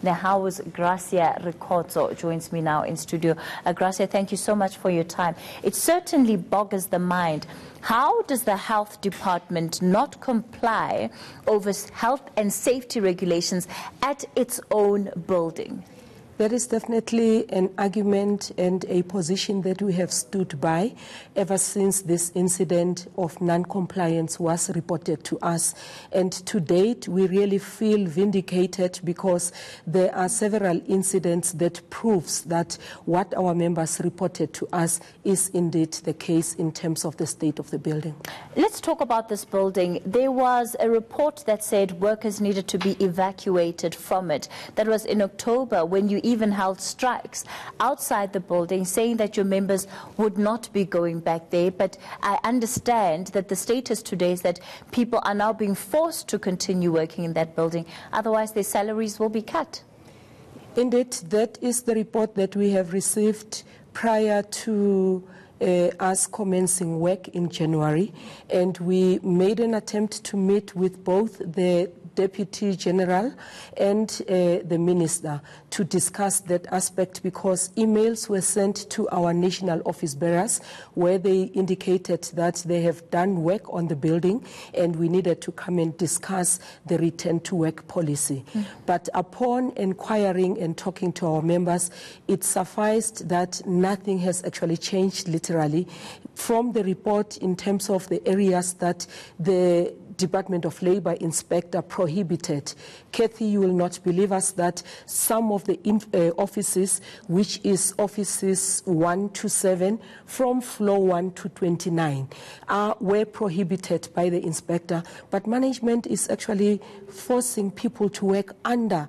Nehawo's Gracia Ricordo joins me now in studio. Gracia, thank you so much for your time. It certainly boggles the mind. How does the health department not comply over health and safety regulations at its own building? There is definitely an argument and a position that we have stood by ever since this incident of non-compliance was reported to us. And to date, we really feel vindicated because there are several incidents that proves that what our members reported to us is indeed the case in terms of the state of the building. Let's talk about this building. There was a report that said workers needed to be evacuated from it. That was in October, when you even held strikes outside the building, saying that your members would not be going back there. But I understand that the status today is that people are now being forced to continue working in that building. Otherwise, their salaries will be cut. Indeed, that is the report that we have received prior to us commencing work in January. And we made an attempt to meet with both the Deputy General and the Minister to discuss that aspect, because emails were sent to our national office bearers where they indicated that they have done work on the building and we needed to come and discuss the return to work policy. But upon inquiring and talking to our members, it sufficed that nothing has actually changed literally from the report in terms of the areas that the Department of Labour inspector prohibited. Kathy, you will not believe us that some of the offices, which is offices 1 to 7, from floor 1 to 29, were prohibited by the inspector. But management is actually forcing people to work under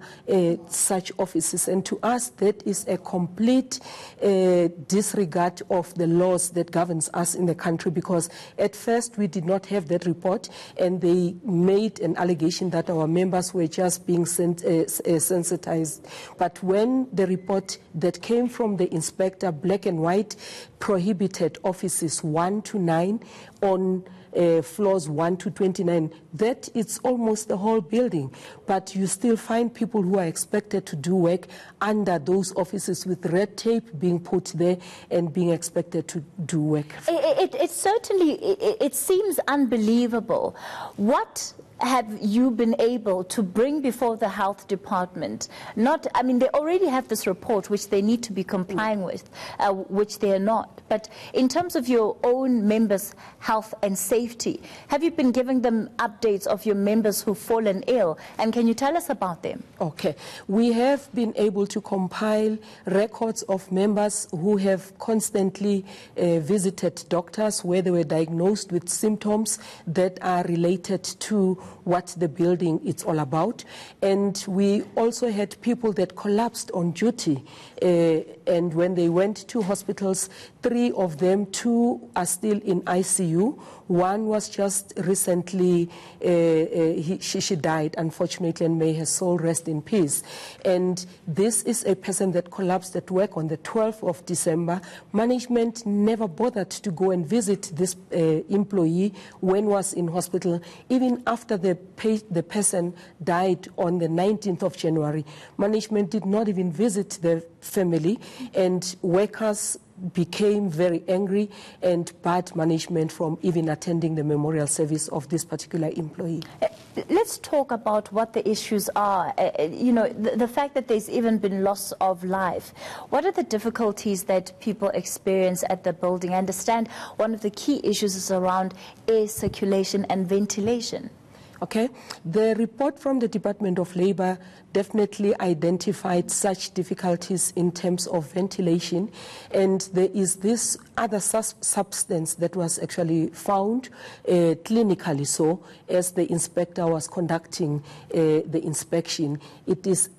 such offices. And to us, that is a complete disregard of the laws that governs us in the country, because at first we did not have that report, and they made an allegation that our members were just being sensitized. But when the report that came from the inspector, black and white, prohibited offices 1 to 9 on floors 1 to 29, that it's almost the whole building. But you still find people who are expected to do work under those offices with red tape being put there and being expected to do work. It certainly seems unbelievable. What have you been able to bring before the health department? I mean, they already have this report which they need to be complying with, which they are not. But in terms of your own members' health and safety, have you been giving them updates of your members who've fallen ill? And can you tell us about them? Okay. We have been able to compile records of members who have constantly visited doctors where they were diagnosed with symptoms that are related to what the building is all about. And we also had people that collapsed on duty, and when they went to hospitals, 3 of them, 2 are still in ICU. One was just recently, she died, unfortunately, and may her soul rest in peace. And this is a person that collapsed at work on the 12th of December. Management never bothered to go and visit this employee when was in hospital. Even after the person died on the 19th of January, management did not even visit the family, and workers became very angry and barred management from even attending the memorial service of this particular employee. Let's talk about what the issues are. You know, the fact that there's even been loss of life. What are the difficulties that people experience at the building? I understand one of the key issues is around air circulation and ventilation. Okay. The report from the Department of Labour definitely identified such difficulties in terms of ventilation, and there is this other substance that was actually found clinically so as the inspector was conducting the inspection. It is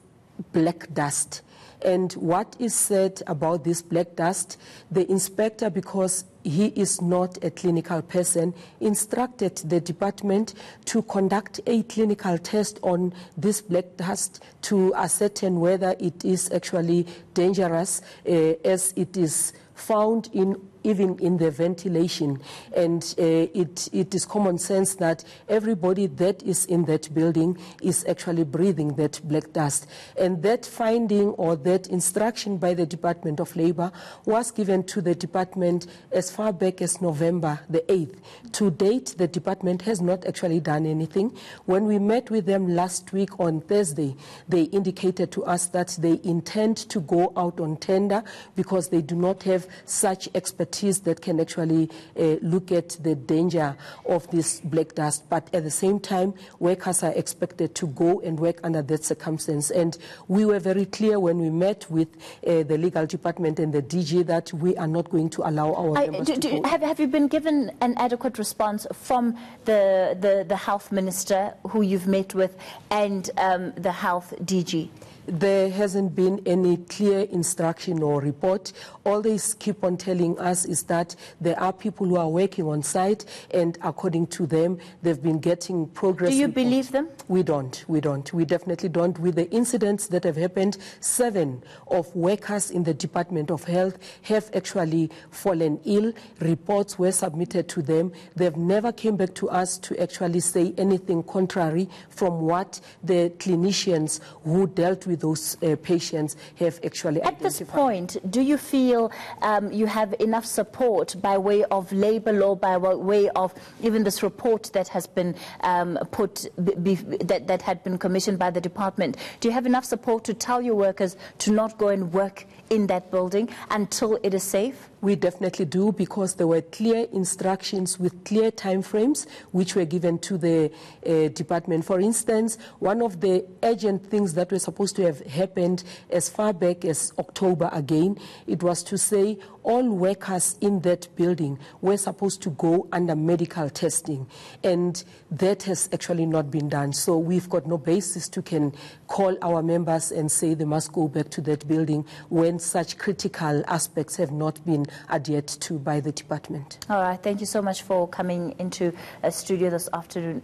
black dust. And what is said about this black dust, the inspector, because he is not a clinical person, instructed the department to conduct a clinical test on this black dust to ascertain whether it is actually dangerous, as it is found in even in the ventilation. And it is common sense that everybody that is in that building is actually breathing that black dust. And that finding or that instruction by the Department of Labour was given to the department as far back as November the 8th. To date, the department has not actually done anything. When we met with them last week on Thursday, they indicated to us that they intend to go out on tender because they do not have such expertise that can actually look at the danger of this black dust. But at the same time, workers are expected to go and work under that circumstance. And we were very clear when we met with the legal department and the DG that we are not going to allow our members to go. Have you been given an adequate response from the health minister who you've met with and the health DG? There hasn't been any clear instruction or report. All they keep on telling us is that there are people who are working on site, and according to them, they've been getting progress. Do you believe them? We don't. We definitely don't. With the incidents that have happened, 7 of workers in the Department of Health have actually fallen ill. Reports were submitted to them. They've never came back to us to actually say anything contrary from what the clinicians who dealt with those patients have actually identified. At this point, do you feel you have enough support by way of labour law, by way of even this report that has been that had been commissioned by the department? Do you have enough support to tell your workers to not go and work in that building until it is safe? We definitely do, because there were clear instructions with clear timeframes which were given to the department. For instance, one of the urgent things that were supposed to have happened as far back as October again, it was to say all workers in that building were supposed to go under medical testing, and that has actually not been done. So we've got no basis to can call our members and say they must go back to that building when such critical aspects have not been adhered to by the department. All right, thank you so much for coming into a studio this afternoon.